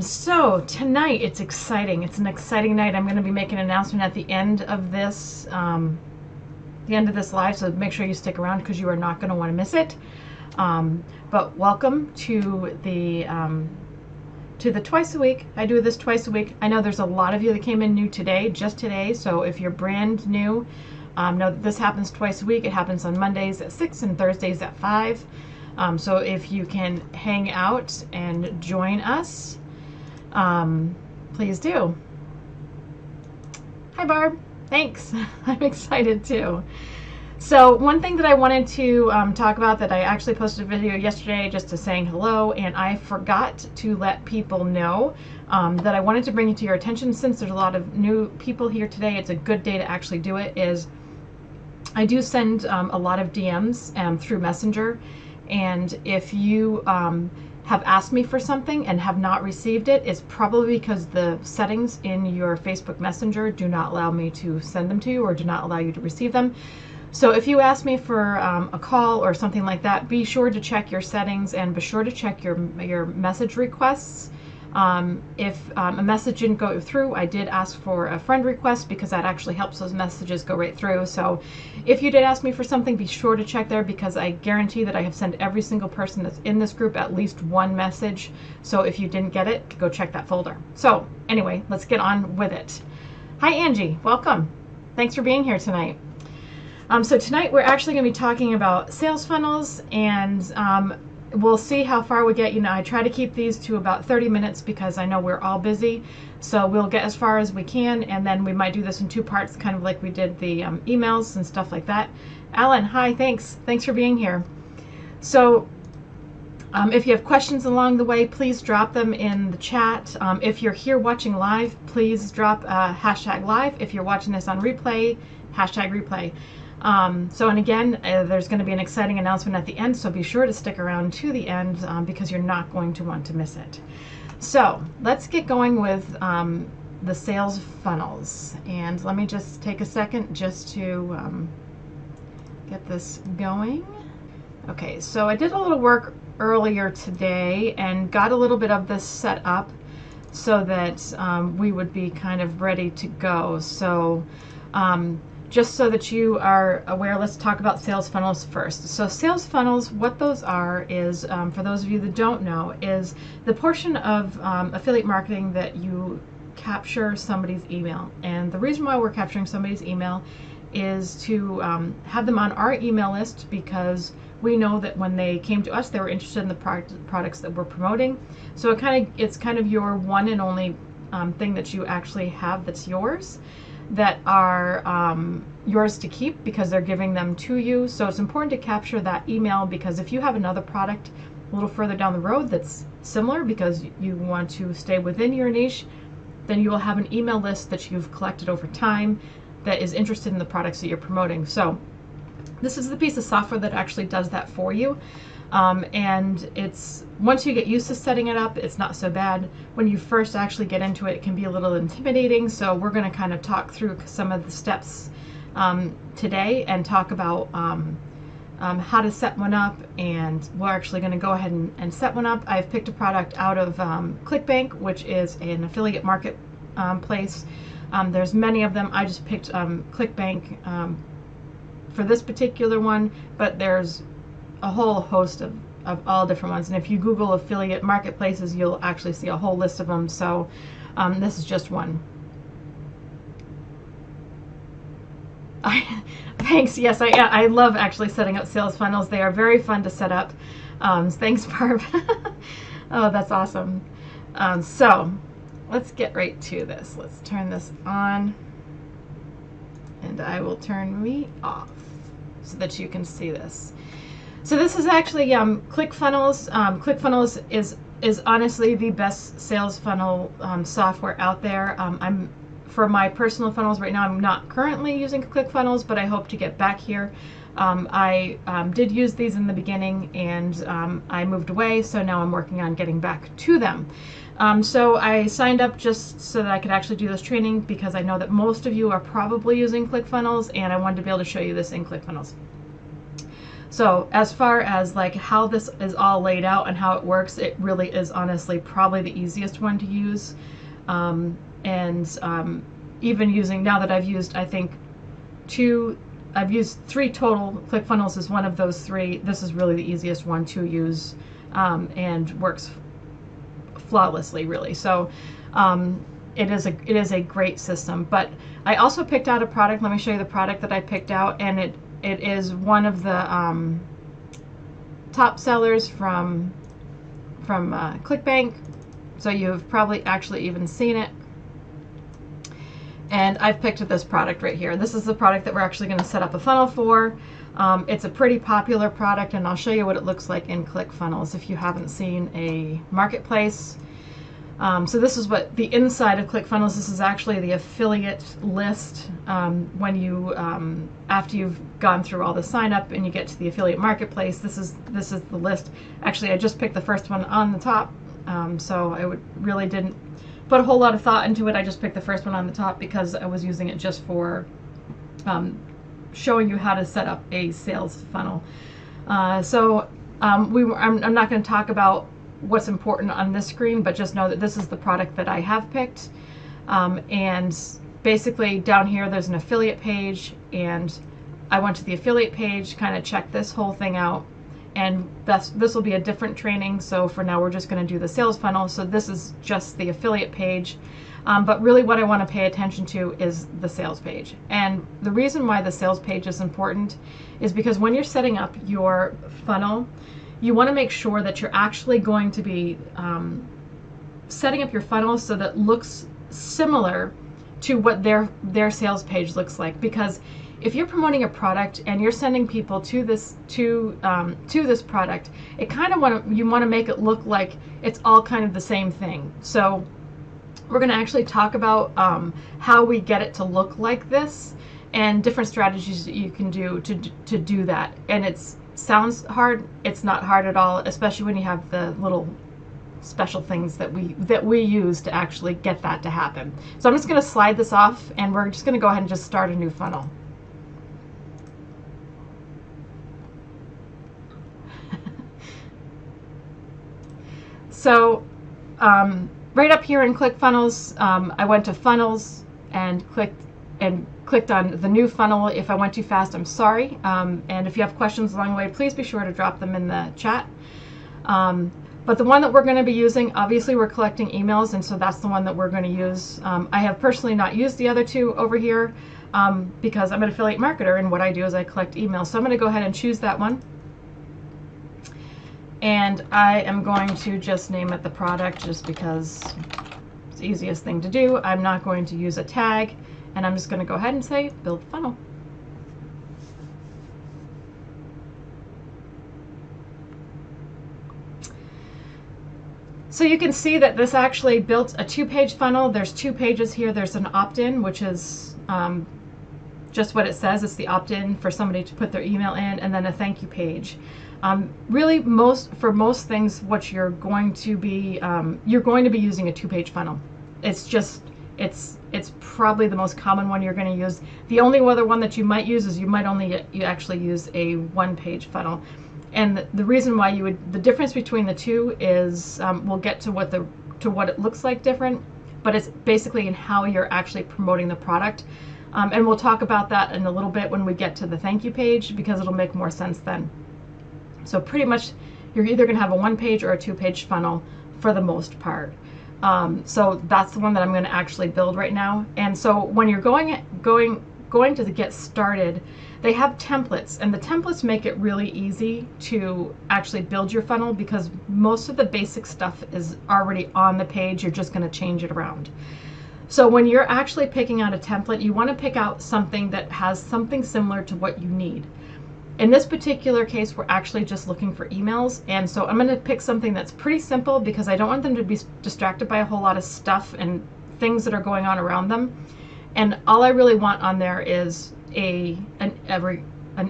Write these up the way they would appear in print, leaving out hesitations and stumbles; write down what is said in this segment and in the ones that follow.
So tonight it's exciting. It's an exciting night. I'm going to be making an announcement at the end of this live, so make sure you stick around because you are not going to want to miss it. But welcome to the twice a week. I do this twice a week. I know there's a lot of you that came in new today, just today. So if you're brand new, know that this happens twice a week. It happens on Mondays at 6 and Thursdays at 5. So if you can hang out and join us, please do. Hi Barb, thanks. I'm excited too. So one thing that I wanted to talk about, that I actually posted a video yesterday just to saying hello, and I forgot to let people know that I wanted to bring it to your attention. Since there's a lot of new people here today, it's a good day to actually do it. Is I do send a lot of DMs through Messenger, and if you have asked me for something and have not received it, it's probably because the settings in your Facebook Messenger do not allow me to send them to you, or do not allow you to receive them. So if you ask me for a call or something like that, be sure to check your settings and be sure to check your message requests. If a message didn't go through, I did ask for a friend request because that actually helps those messages go right through. So if you did ask me for something, be sure to check there, because I guarantee that I have sent every single person that's in this group at least one message. So if you didn't get it, go check that folder. So anyway, let's get on with it. Hi Angie, welcome. Thanks for being here tonight. So tonight we're actually going to be talking about sales funnels, and we'll see how far we get. You know, I try to keep these to about 30 minutes because I know we're all busy. So we'll get as far as we can, and then we might do this in 2 parts, kind of like we did the emails and stuff like that. Alan, hi, thanks. Thanks for being here. So if you have questions along the way, please drop them in the chat. If you're here watching live, please drop hashtag live. If you're watching this on replay, hashtag replay. And again, there's going to be an exciting announcement at the end, so be sure to stick around to the end because you're not going to want to miss it. So let's get going with the sales funnels. And let me just take a second just to get this going. Okay, so I did a little work earlier today and got a little bit of this set up so that we would be kind of ready to go. So just so that you are aware, let's talk about sales funnels first. So sales funnels, what those are is, for those of you that don't know, is the portion of affiliate marketing that you capture somebody's email. And the reason why we're capturing somebody's email is to have them on our email list, because we know that when they came to us, they were interested in the products that we're promoting. So it's kind of your one and only thing that you actually have that's yours, that are yours to keep because they're giving them to you. So it's important to capture that email, because if you have another product a little further down the road that's similar because you want to stay within your niche, then you will have an email list that you've collected over time that is interested in the products that you're promoting. So this is the piece of software that actually does that for you. And it's, once you get used to setting it up, it's not so bad. When you first actually get into it, it can be a little intimidating. So we're going to kind of talk through some of the steps today and talk about how to set one up. And we're actually going to go ahead and set one up. I've picked a product out of ClickBank, which is an affiliate market place. There's many of them. I just picked ClickBank for this particular one, but there's a whole host of all different ones. And if you Google affiliate marketplaces, you'll actually see a whole list of them. So this is just one. Thanks. Yes, I love actually setting up sales funnels. They are very fun to set up. Thanks, Barb. Oh, that's awesome. So let's get right to this. Let's turn this on, and I will turn me off so that you can see this. So this is actually ClickFunnels. ClickFunnels is honestly the best sales funnel software out there. For my personal funnels right now, I'm not currently using ClickFunnels, but I hope to get back here. I did use these in the beginning, and I moved away, so now I'm working on getting back to them. So I signed up just so that I could actually do this training, because I know that most of you are probably using ClickFunnels, and I wanted to be able to show you this in ClickFunnels. So as far as like how this is all laid out and how it works, it really is honestly probably the easiest one to use. Even using, now that I've used, I think I've used 3 total. ClickFunnels is one of those 3. This is really the easiest one to use, and works flawlessly, really. So it is a great system. But I also picked out a product. Let me show you the product that I picked out, and it is one of the top sellers from ClickBank. So you've probably actually even seen it. And I've picked this product right here. This is the product that we're actually going to set up a funnel for. It's a pretty popular product, and I'll show you what it looks like in ClickFunnels if you haven't seen a marketplace. So this is what the inside of ClickFunnels. This is actually the affiliate list. When you after you've gone through all the sign up and you get to the affiliate marketplace, this is the list. Actually, I just picked the first one on the top, so I really didn't put a whole lot of thought into it. I just picked the first one on the top because I was using it just for showing you how to set up a sales funnel. I'm not going to talk about what's important on this screen, but just know that this is the product that I have picked. And basically down here there's an affiliate page, and I went to the affiliate page, kind of checked this whole thing out, and this will be a different training. So for now we're just going to do the sales funnel. So this is just the affiliate page, but really what I want to pay attention to is the sales page. And the reason why the sales page is important is because when you're setting up your funnel, you want to make sure that you're actually going to be setting up your funnel so that it looks similar to what their sales page looks like. Because if you're promoting a product and you're sending people to this product, it kind of you want to make it look like it's all kind of the same thing. So we're going to actually talk about how we get it to look like this and different strategies that you can do to do that. And it sounds hard. It's not hard at all, especially when you have the little special things that we use to actually get that to happen. So I'm just going to slide this off, and we're just going to go ahead and just start a new funnel. So right up here in ClickFunnels, I went to Funnels and clicked on the new funnel. If I went too fast, I'm sorry. And if you have questions along the way, please be sure to drop them in the chat. But the one that we're going to be using, obviously we're collecting emails, and so that's the one that we're going to use. I have personally not used the other two over here because I'm an affiliate marketer, and what I do is I collect emails. So I'm going to go ahead and choose that one. And I am going to just name it the product just because it's the easiest thing to do. I'm not going to use a tag, and I'm just going to go ahead and say build funnel. So you can see that this actually built a 2-page funnel. There's 2 pages here. There's an opt-in, which is just what it says. It's the opt-in for somebody to put their email in, and then a thank you page. Really, for most things, what you're going to be using a 2-page funnel. It's probably the most common one you're going to use. The only other one that you might use is you actually use a 1-page funnel. And the reason why the difference between the two is we'll get to what it looks like different, but it's basically in how you're actually promoting the product. And we'll talk about that in a little bit when we get to the thank you page, because it'll make more sense then. So pretty much you're either going to have a 1-page or a 2-page funnel for the most part. So that's the one that I'm going to actually build right now. And so when you're going to get started, they have templates, and the templates make it really easy to actually build your funnel because most of the basic stuff is already on the page. You're just going to change it around. So when you're actually picking out a template, you want to pick out something that has something similar to what you need. In this particular case, we're actually just looking for emails, and so I'm going to pick something that's pretty simple because I don't want them to be distracted by a whole lot of stuff and things that are going on around them. And all I really want on there is an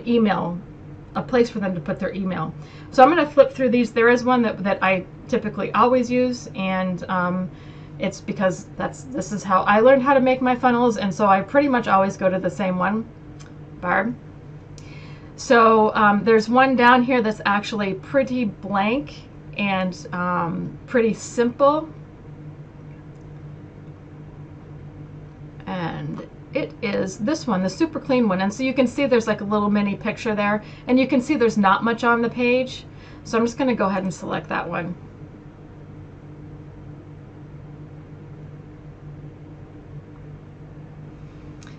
email, a place for them to put their email. So I'm going to flip through these. There is one that I typically always use, and it's because this is how I learned how to make my funnels, and so I pretty much always go to the same one. Barb. So there's one down here that's actually pretty blank and pretty simple. And it is this one, the super clean one. And so you can see there's like a little mini picture there, and you can see there's not much on the page. So I'm just going to go ahead and select that one.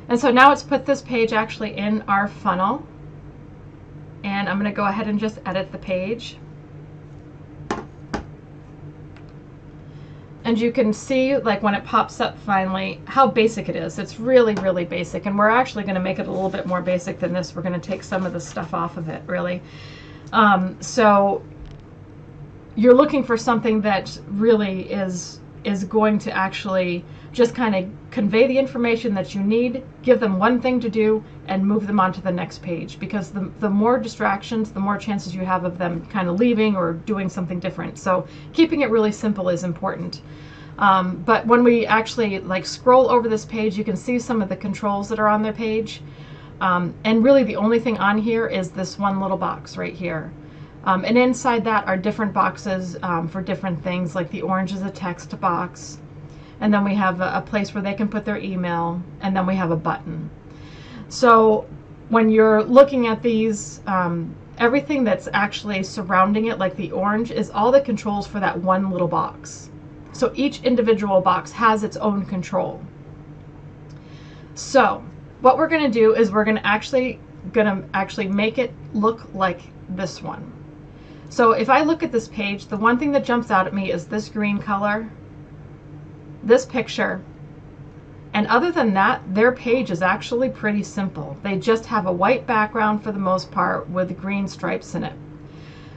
And so now it's put this page actually in our funnel. And I'm going to go ahead and just edit the page. And you can see, like, when it pops up finally, how basic it is. It's really, really basic. And we're actually going to make it a little bit more basic than this. We're going to take some of the stuff off of it, really. So you're looking for something that really is going to actually just kind of convey the information that you need, give them one thing to do, and move them on to the next page. Because the more distractions, the more chances you have of them kind of leaving or doing something different. So keeping it really simple is important. But when we actually like scroll over this page, you can see some of the controls that are on their page. And really the only thing on here is this one little box right here. And inside that are different boxes for different things, like the orange is a text box. And then we have a place where they can put their email, and then we have a button. So when you're looking at these, everything that's actually surrounding it, like the orange, is all the controls for that one little box. So each individual box has its own control. So what we're going to do is we're going to actually make it look like this one. So if I look at this page, the one thing that jumps out at me is this green color, this picture, and other than that, their page is actually pretty simple. They just have a white background for the most part with green stripes in it.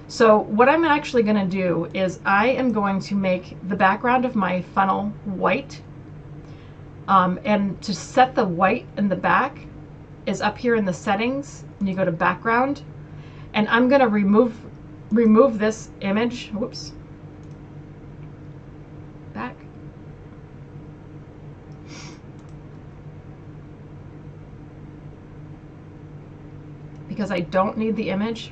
So what I'm actually going to do is I am going to make the background of my funnel white, and to set the white in the back is up here in the settings, and you go to background, and I'm going to remove this image. Whoops. Back. Because I don't need the image.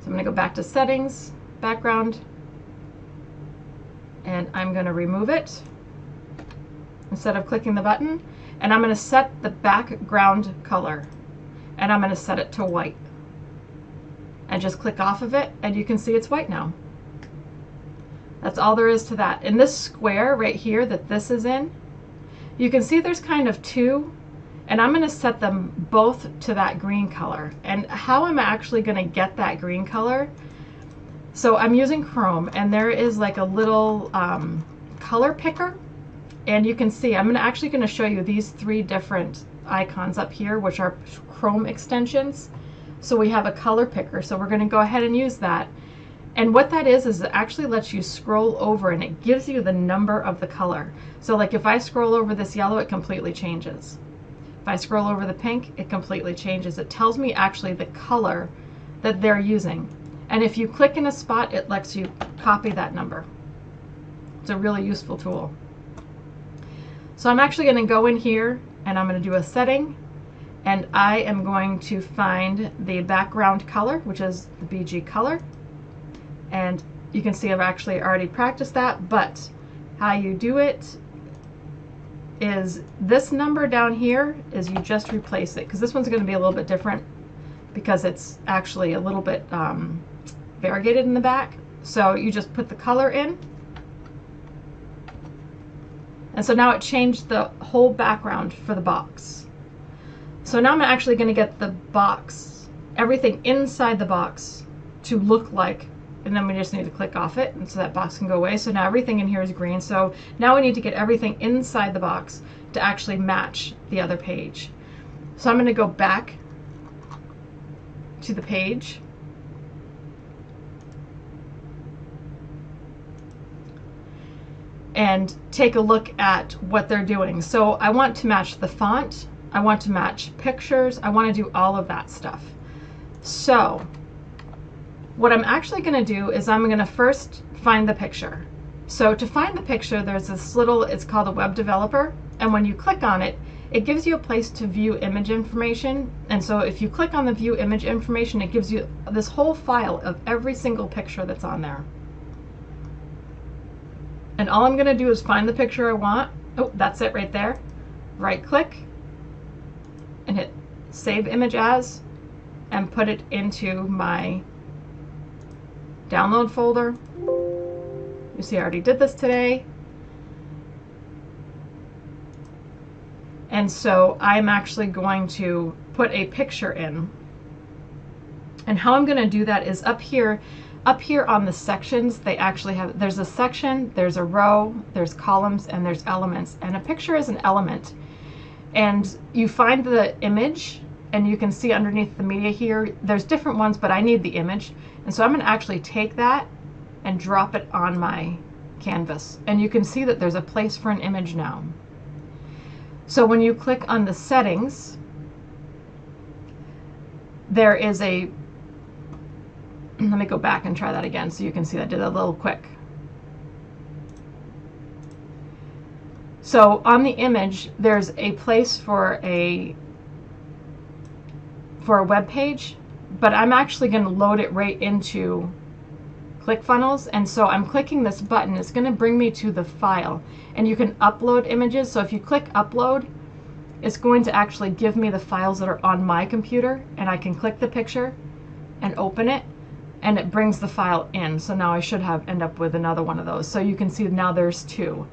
So I'm going to go back to settings, background, and I'm going to remove it instead of clicking the button. And I'm going to set the background color, and I'm going to set it to white. And just click off of it, and you can see it's white now. That's all there is to that. In this square right here that this is in, you can see there's kind of two, and I'm going to set them both to that green color. And how I'm actually going to get that green color, so I'm using Chrome, and there is like a little color picker, and you can see I'm actually going to show you these three different icons up here, which are Chrome extensions. So we have a color picker, so we're going to go ahead and use that. And what that is it actually lets you scroll over, and it gives you the number of the color. So like if I scroll over this yellow, it completely changes. If I scroll over the pink, it completely changes. It tells me actually the color that they're using. And if you click in a spot, it lets you copy that number. It's a really useful tool. So I'm actually going to go in here, and I'm going to do a setting, and I am going to find the background color, which is the BG color. And you can see I've actually already practiced that, but how you do it is this number down here is you just replace it, because this one's going to be a little bit different because it's actually a little bit variegated in the back. So you just put the color in, and so now it changed the whole background for the box. So now I'm actually going to get the box, everything inside the box, to look like, and then we just need to click off it, and so that box can go away. So now everything in here is green. So now we need to get everything inside the box to actually match the other page. So I'm going to go back to the page. And take a look at what they're doing. So I want to match the font. I want to match pictures. I want to do all of that stuff. So what I'm actually going to do is I'm going to first find the picture. So to find the picture, there's this little, it's called a web developer. And when you click on it, it gives you a place to view image information. And so if you click on the view image information, it gives you this whole file of every single picture that's on there. And all I'm going to do is find the picture I want. Oh, that's it right there. Right click and hit Save Image As and put it into my download folder. You see I already did this today. And so I'm actually going to put a picture in. And how I'm going to do that is up here on the sections, they actually have, there's a section, there's a row, there's columns, and there's elements. And a picture is an element. And you find the image, and you can see underneath the media here, there's different ones, but I need the image. And so I'm going to actually take that and drop it on my canvas. And you can see that there's a place for an image now. So when you click on the settings, there is a, let me go back and try that again so you can see that I did a little quick. So on the image, there's a place for a web page, but I'm actually going to load it right into ClickFunnels. And so I'm clicking this button. It's going to bring me to the file, and you can upload images. So if you click upload, it's going to actually give me the files that are on my computer, and I can click the picture and open it, and it brings the file in. So now I should end up with another one of those. So you can see now there's two.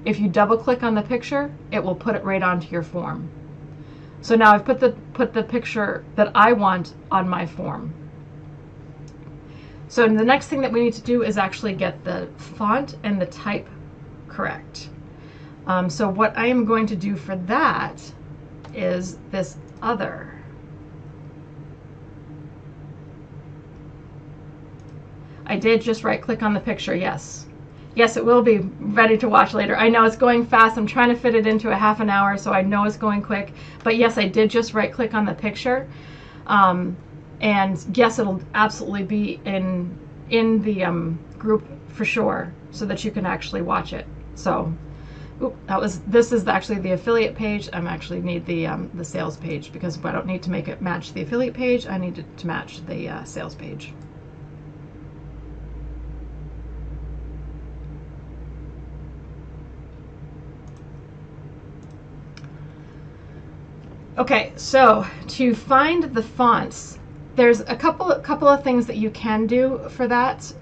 If you double click on the picture, it will put it right onto your form. So now I've put the picture that I want on my form. So the next thing that we need to do is actually get the font and the type correct. So what I am going to do for that is this other. I did just right click on the picture, yes. Yes, it will be ready to watch later. I know it's going fast. I'm trying to fit it into a half an hour, so I know it's going quick. But yes, I did just right click on the picture. And yes, it'll absolutely be in the group for sure, so that you can actually watch it. So, this is actually the affiliate page. I actually need the sales page, because I don't need to make it match the affiliate page. I need it to match the sales page. Okay, so to find the fonts, there's a couple of things that you can do for that.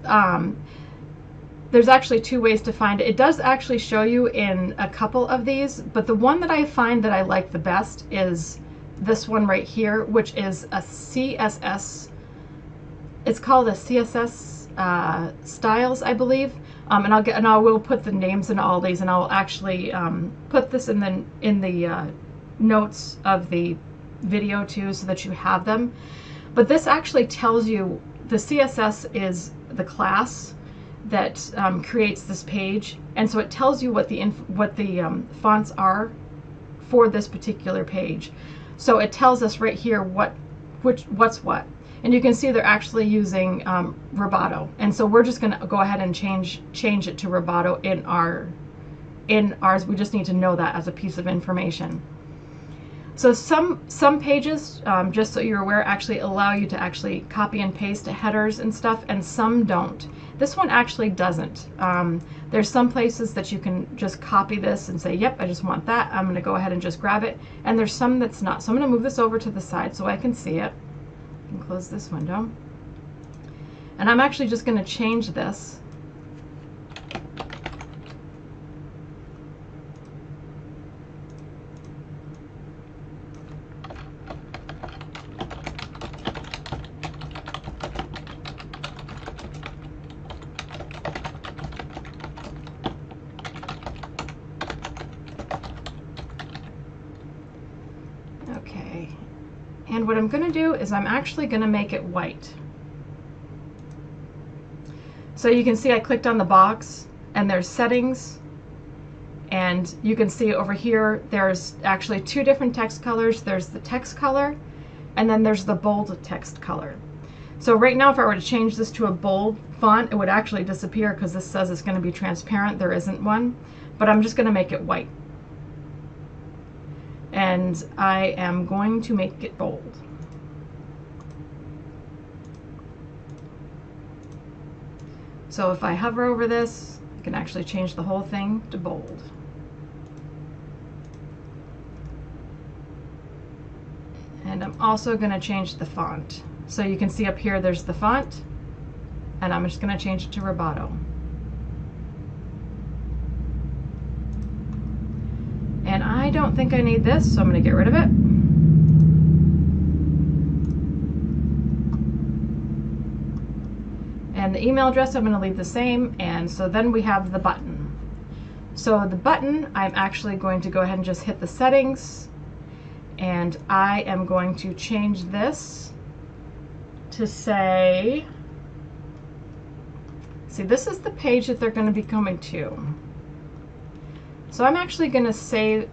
There's actually two ways to find it. It does actually show you in a couple of these, but the one that I find that I like the best is this one right here, which is a CSS. It's called a CSS styles, I believe. And I will put the names in all these, and I'll actually put this in the notes of the video too, so that you have them. But this actually tells you the CSS is the class that creates this page, and so it tells you what the fonts are for this particular page. So it tells us right here what's what, and you can see they're actually using Roboto, and so we're just going to go ahead and change it to Roboto in ours. We just need to know that as a piece of information. So some pages, just so you're aware, actually allow you to actually copy and paste headers and stuff, and some don't. This one actually doesn't. There's some places that you can just copy this and say, yep, I just want that. I'm going to go ahead and just grab it. And there's some that's not. So I'm going to move this over to the side so I can see it. I can close this window. And I'm actually just going to change this. Okay, and what I'm going to do is I'm actually going to make it white. So you can see I clicked on the box, and there's settings, and you can see over here there's actually two different text colors. There's the text color, and then there's the bold text color. So right now, if I were to change this to a bold font, it would actually disappear because this says it's going to be transparent. There isn't one, but I'm just going to make it white. and I am going to make it bold. So if I hover over this, I can actually change the whole thing to bold. And I'm also going to change the font. So you can see up here there's the font, and I'm just going to change it to Roboto. And I don't think I need this, so I'm going to get rid of it. And the email address I'm going to leave the same, and so then we have the button. So the button, I'm actually going to go ahead and just hit the settings, and I am going to change this to say, see, this is the page that they're going to be coming to. So I'm actually going to say,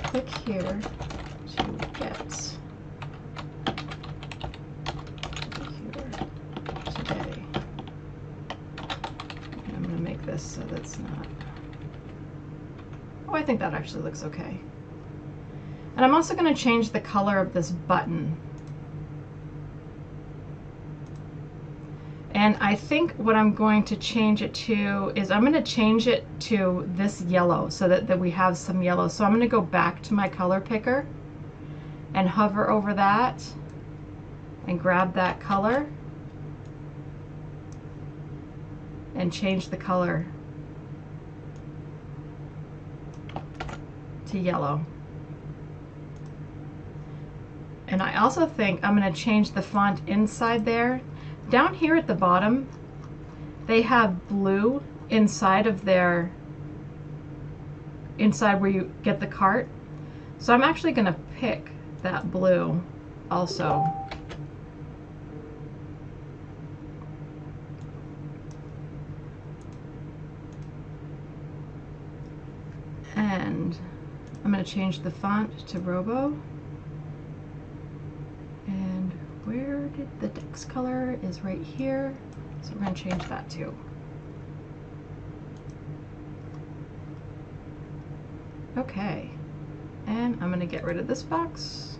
click here to get here today. And I'm going to make this so that's not, oh, I think that actually looks okay. And I'm also going to change the color of this button. And I think what I'm going to change it to is I'm going to change it to this yellow so that we have some yellow. So I'm going to go back to my color picker and hover over that and grab that color and change the color to yellow. And I also think I'm going to change the font inside there. Down here at the bottom, they have blue inside of their, inside where you get the cart. So I'm actually going to pick that blue also. And I'm going to change the font to Robo. And where did the text color is right here, so we're going to change that too. Okay, and I'm going to get rid of this box.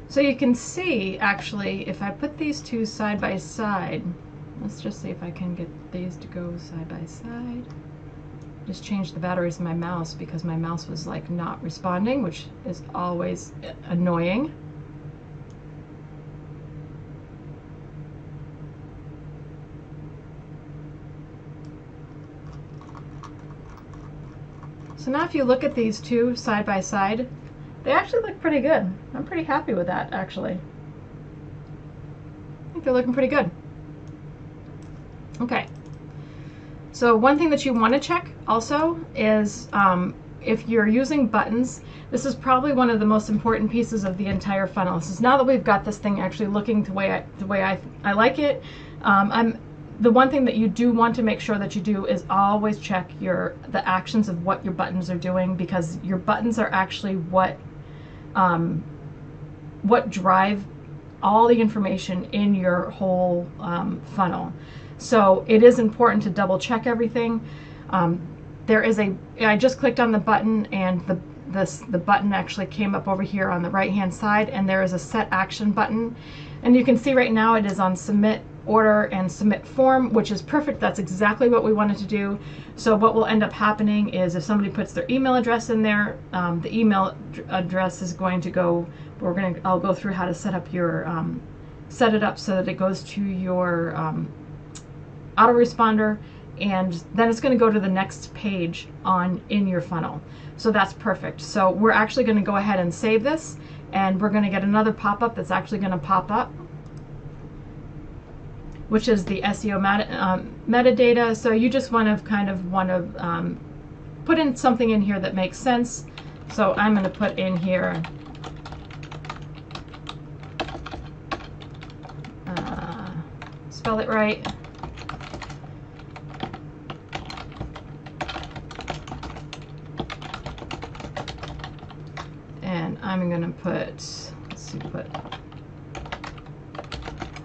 So you can see, actually, if I put these two side by side, let's just see if I can get these to go side by side. Just changed the batteries of my mouse because my mouse was like not responding, which is always annoying. So now if you look at these two side by side, they actually look pretty good. I'm pretty happy with that, actually. I think they're looking pretty good. Okay. So one thing that you want to check also is if you're using buttons, this is probably one of the most important pieces of the entire funnel. This is now that we've got this thing actually looking the way I like it. The one thing that you do want to make sure that you do is always check the actions of what your buttons are doing, because your buttons are actually what drive all the information in your whole funnel. So it is important to double check everything. I just clicked on the button, and the button actually came up over here on the right hand side, and there is a set action button. And you can see right now it is on submit order and submit form, which is perfect. That's exactly what we wanted to do. So what will end up happening is if somebody puts their email address in there, the email address is going to go, I'll go through how to set up your, set it up so that it goes to your autoresponder, and then it's going to go to the next page in your funnel. So that's perfect. So we're actually going to go ahead and save this, and we're going to get another pop-up that's actually going to pop up, which is the SEO metadata. So you just want to put in something in here that makes sense. So I'm going to put in here spell it right. And I'm going to put, let's see,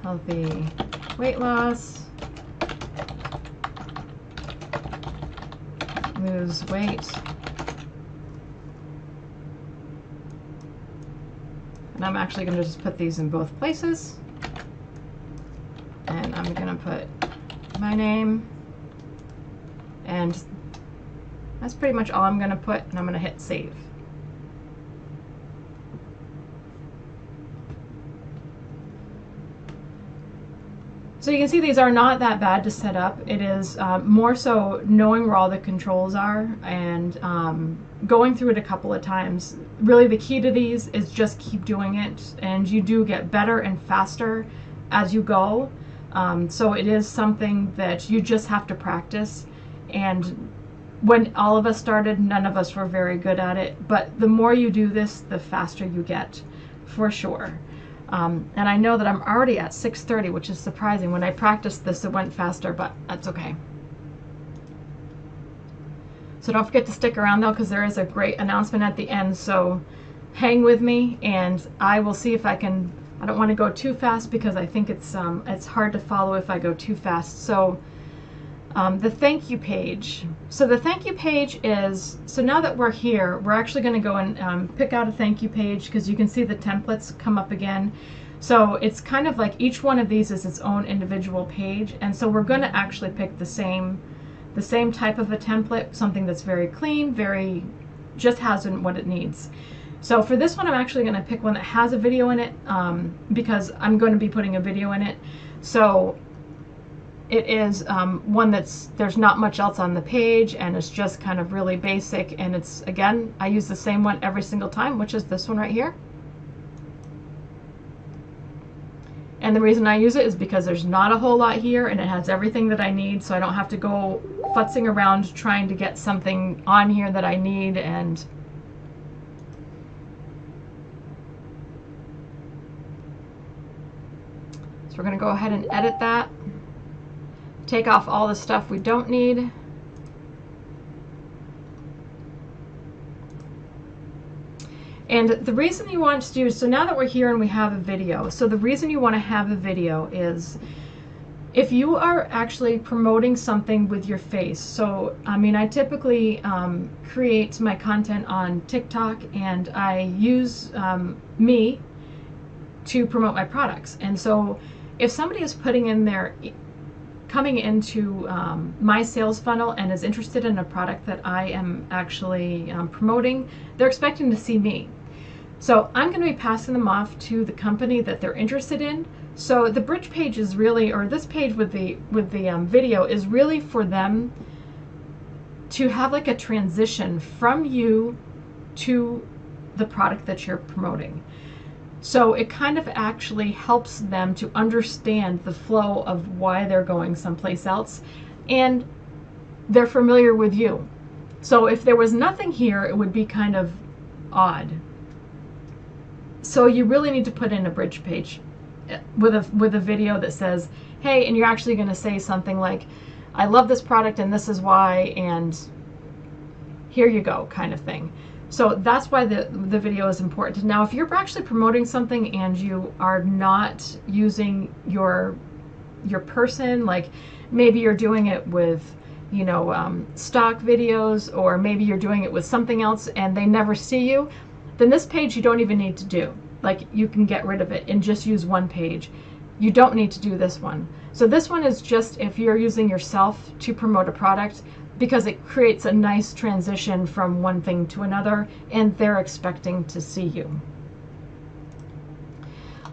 healthy weight loss, lose weight. And I'm actually going to just put these in both places. And I'm going to put my name. And that's pretty much all I'm going to put. And I'm going to hit save. So you can see these are not that bad to set up. It is more so knowing where all the controls are and going through it a couple of times. Really the key to these is just keep doing it, and you do get better and faster as you go. So it is something that you just have to practice. And when all of us started, none of us were very good at it. But the more you do this, the faster you get, for sure. And I know that I'm already at 6:30, which is surprising. When I practiced this, it went faster, but that's okay. So don't forget to stick around though, because there is a great announcement at the end. So hang with me, and I will see if I can. I don't want to go too fast because I think it's hard to follow if I go too fast. So the thank you page. So the thank you page is, so now that we're here, we're actually going to go and pick out a thank you page, because you can see the templates come up again. So it's kind of like each one of these is its own individual page, and so we're going to actually pick the same type of a template, something that's very clean, very just has what it needs. So for this one, I'm actually going to pick one that has a video in it, because I'm going to be putting a video in it. So it is one there's not much else on the page, and it's just kind of really basic, and it's, again, I use the same one every single time, which is this one right here. And the reason I use it is because there's not a whole lot here, and it has everything that I need, so I don't have to go futzing around trying to get something on here that I need. And so we're going to go ahead and edit that. Take off all the stuff we don't need. And the reason you want to do, so now that we're here and we have a video, so the reason you want to have a video is if you are actually promoting something with your face. So, I mean, I typically create my content on TikTok, and I use me to promote my products. And so if somebody is putting in their coming into my sales funnel and is interested in a product that I am actually promoting, they're expecting to see me. So I'm going to be passing them off to the company that they're interested in. So the bridge page is really, or this page with the video is really for them to have like a transition from you to the product that you're promoting. So it kind of actually helps them to understand the flow of why they're going someplace else, and they're familiar with you. So if there was nothing here, it would be kind of odd. So you really need to put in a bridge page with a video that says, hey, and you're actually going to say something like, I love this product and this is why, and here you go, kind of thing. So that's why the video is important. Now, if you're actually promoting something and you are not using your person, like maybe you're doing it with, you know, stock videos, or maybe you're doing it with something else and they never see you, then this page you don't even need to do. Like, you can get rid of it and just use one page. You don't need to do this one. So this one is just if you're using yourself to promote a product, because it creates a nice transition from one thing to another, and they're expecting to see you.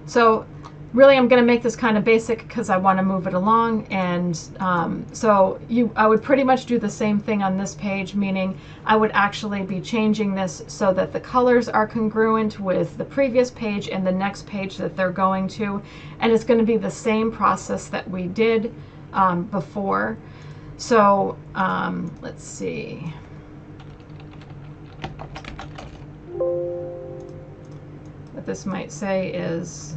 So really I'm going to make this kind of basic because I want to move it along, and so I would pretty much do the same thing on this page, meaning I would actually be changing this so that the colors are congruent with the previous page and the next page that they're going to, and it's going to be the same process that we did before. So let's see. What this might say is,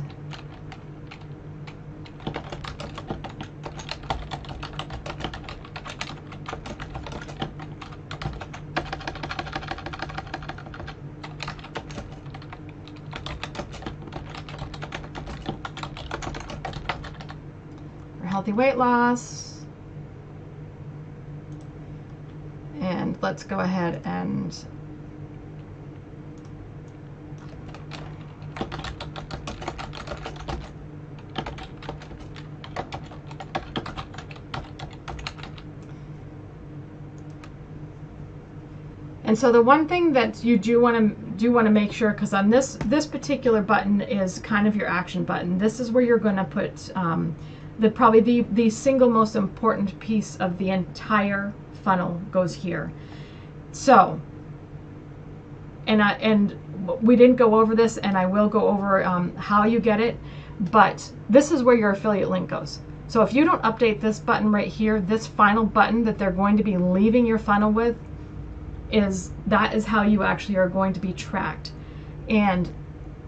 healthy weight loss. And let's go ahead and so the one thing that you do want to make sure, because on this particular button is kind of your action button. This is where you're going to put probably the single most important piece of the entire funnel goes here. So, and we didn't go over this, and I will go over how you get it, but this is where your affiliate link goes. So if you don't update this button right here, this final button that they're going to be leaving your funnel with, that is how you actually are going to be tracked. And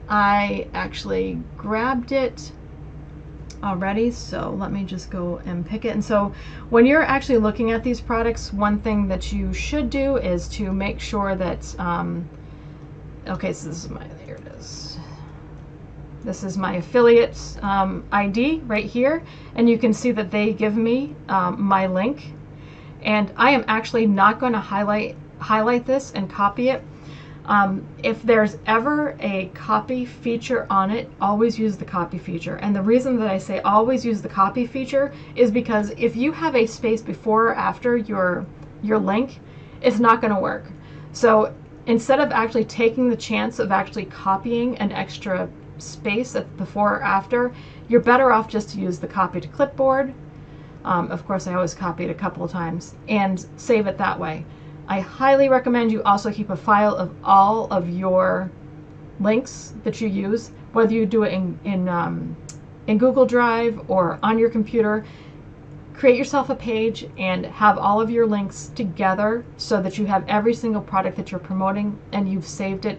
I actually grabbed it already, so let me just go and pick it. And so when you're actually looking at these products, one thing that you should do is to make sure that okay, so this is here it is. This is my affiliate ID right here, and you can see that they give me my link, and I am actually not going to highlight this and copy it. If there's ever a copy feature on it, always use the copy feature. And the reason that I say always use the copy feature is because if you have a space before or after your link, it's not going to work. So instead of actually taking the chance of actually copying an extra space at before or after, you're better off just to use the copy to clipboard. Of course, I always copy it a couple of times and save it that way. I highly recommend you also keep a file of all of your links that you use, whether you do it in Google Drive or on your computer. Create yourself a page and have all of your links together so that you have every single product that you're promoting and you've saved it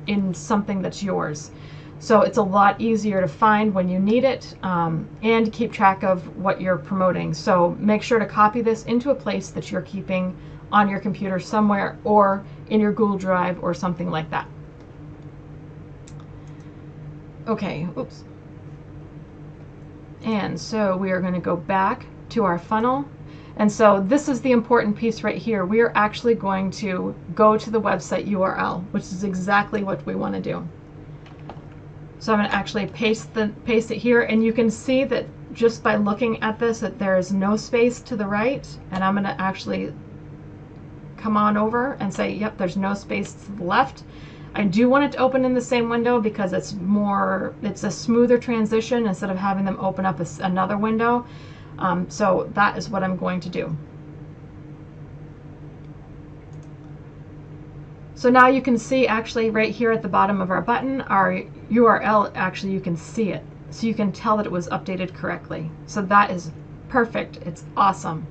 in something that's yours. So it's a lot easier to find when you need it, and keep track of what you're promoting. So make sure to copy this into a place that you're keeping on your computer somewhere, or in your Google Drive or something like that. Okay, oops. And so we are going to go back to our funnel. And so this is the important piece right here. We are actually going to go to the website URL, which is exactly what we want to do. So I'm going to actually paste it here, and you can see that just by looking at this that there is no space to the right, and I'm going to actually come on over and say, yep, there's no space to the left. I do want it to open in the same window because it's a smoother transition instead of having them open up another window. So that is what I'm going to do. So now you can see actually right here at the bottom of our button, our URL, actually you can see it. So you can tell that it was updated correctly. So that is perfect. It's awesome.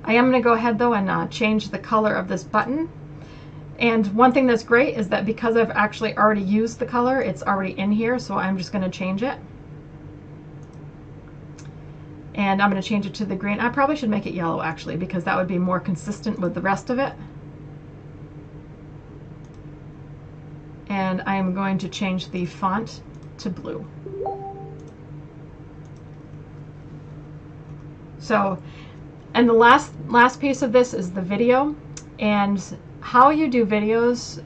I am going to go ahead though and change the color of this button. And one thing that's great is that because I've actually already used the color, it's already in here, so I'm just going to change it. And I'm going to change it to the green. I probably should make it yellow actually, because that would be more consistent with the rest of it. And I am going to change the font to blue. So, and the last piece of this is the video and how you do videos.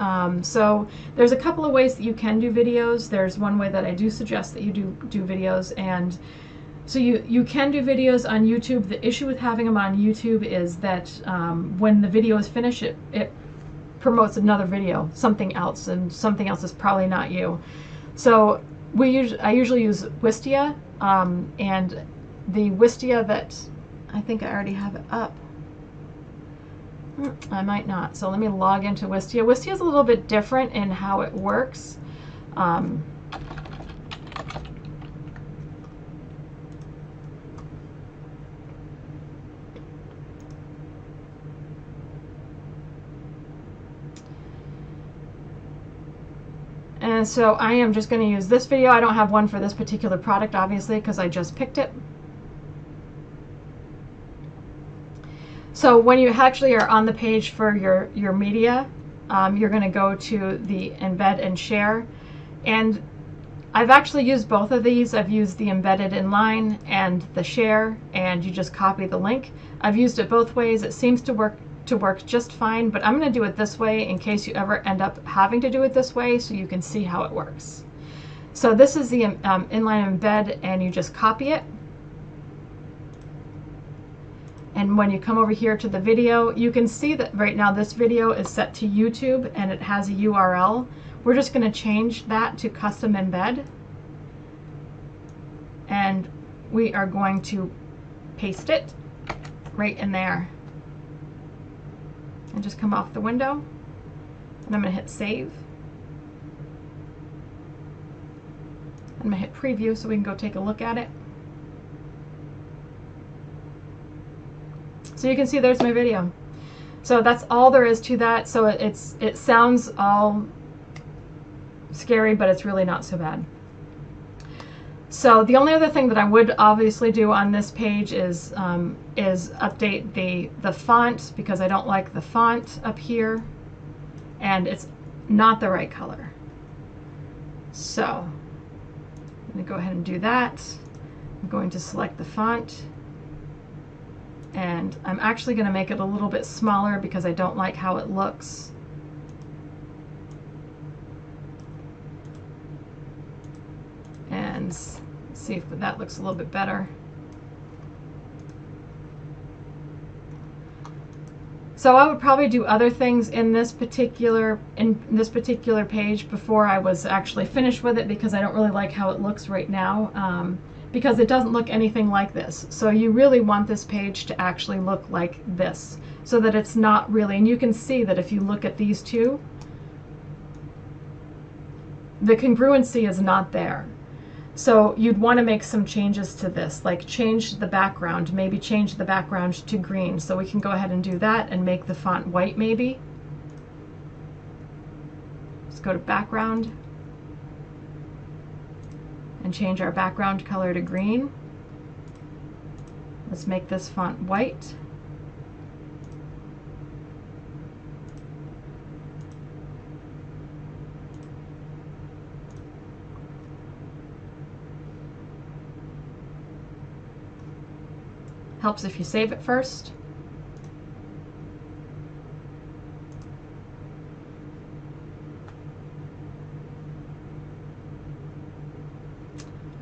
So there's a couple of ways that you can do videos. There's one way that I do suggest that you do videos, and so you can do videos on YouTube. The issue with having them on YouTube is that when the video is finished, it promotes another video, something else, and something else is probably not you. So I usually use Wistia, and the Wistia that I think I already have it up. I might not. So let me log into Wistia. Wistia is a little bit different in how it works. And so I am just going to use this video. I don't have one for this particular product, obviously, because I just picked it. So when you actually are on the page for your media, you're going to go to the embed and share. And I've actually used both of these. I've used the embedded inline and the share, and you just copy the link. I've used it both ways. It seems to work just fine, but I'm going to do it this way in case you ever end up having to do it this way, so you can see how it works. So this is the inline embed, and you just copy it. And when you come over here to the video, you can see that right now this video is set to YouTube and it has a URL. We're just going to change that to custom embed. And we are going to paste it right in there. And just come off the window. And I'm going to hit save. I'm going to hit preview so we can go take a look at it. So you can see there's my video. So that's all there is to that. So it sounds all scary, but it's really not so bad. So the only other thing that I would obviously do on this page is update the font, because I don't like the font up here and it's not the right color. So I'm going to go ahead and do that. I'm going to select the font. And I'm actually going to make it a little bit smaller because I don't like how it looks. And see if that looks a little bit better. So I would probably do other things in this particular page before I was actually finished with it, because I don't really like how it looks right now. Because it doesn't look anything like this. So you really want this page to actually look like this, so that it's not really, and you can see that if you look at these two, the congruency is not there. So you'd want to make some changes to this, like change the background, maybe change the background to green. So we can go ahead and do that and make the font white maybe. Let's go to background and change our background color to green. Let's make this font white. Helps if you save it first.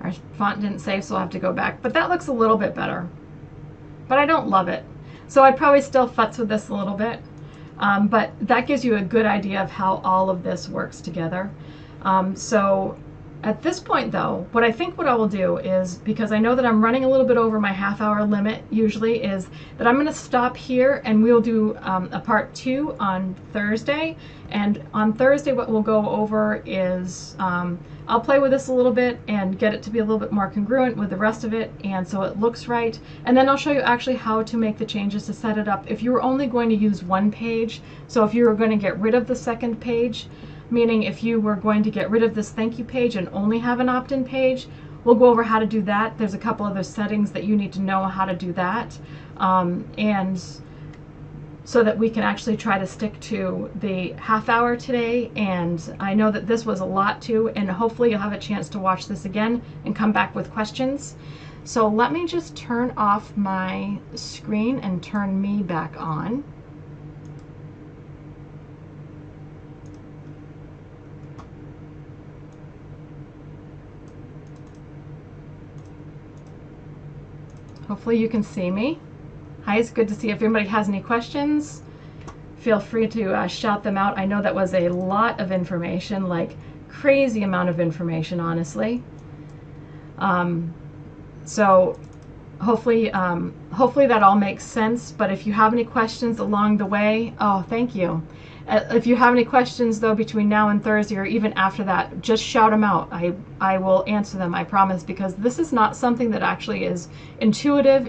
Our font didn't save, so I'll have to go back. But that looks a little bit better. But I don't love it. So I'd probably still futz with this a little bit. But that gives you a good idea of how all of this works together. So at this point, though, what I will do is, because I know that I'm running a little bit over my half-hour limit usually, is that I'm going to stop here and we'll do a part 2 on Thursday. And on Thursday, what we'll go over is I'll play with this a little bit and get it to be a little bit more congruent with the rest of it, and so it looks right. And then I'll show you actually how to make the changes to set it up if you were only going to use one page. So if you were going to get rid of the second page, meaning if you were going to get rid of this thank you page and only have an opt-in page, we'll go over how to do that. There's a couple other settings that you need to know how to do that. And so that we can actually try to stick to the half hour today. And I know that this was a lot too, and hopefully you'll have a chance to watch this again and come back with questions. So let me just turn off my screen and turn me back on. Hopefully you can see me. Hi, it's good to see. If anybody has any questions, feel free to shout them out. I know that was a lot of information, like crazy amount of information, honestly. So hopefully that all makes sense. But if you have any questions along the way, oh, thank you. If you have any questions, though, between now and Thursday or even after that, just shout them out. I will answer them, I promise, because this is not something that actually is intuitive.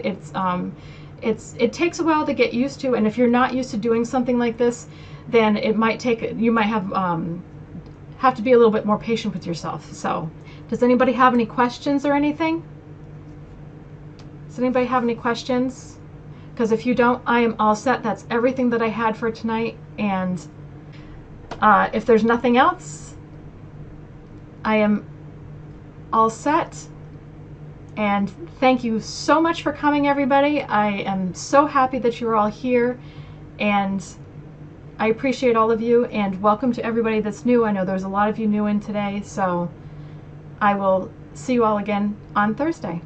It takes a while to get used to, and if you're not used to doing something like this, then it might take, you might have to be a little bit more patient with yourself. So, does anybody have any questions or anything? Does anybody have any questions? Because if you don't, I am all set. That's everything that I had for tonight. And if there's nothing else, I am all set. And thank you so much for coming, everybody. I am so happy that you're all here, and I appreciate all of you, and welcome to everybody that's new. I know there's a lot of you new in today, so I will see you all again on Thursday.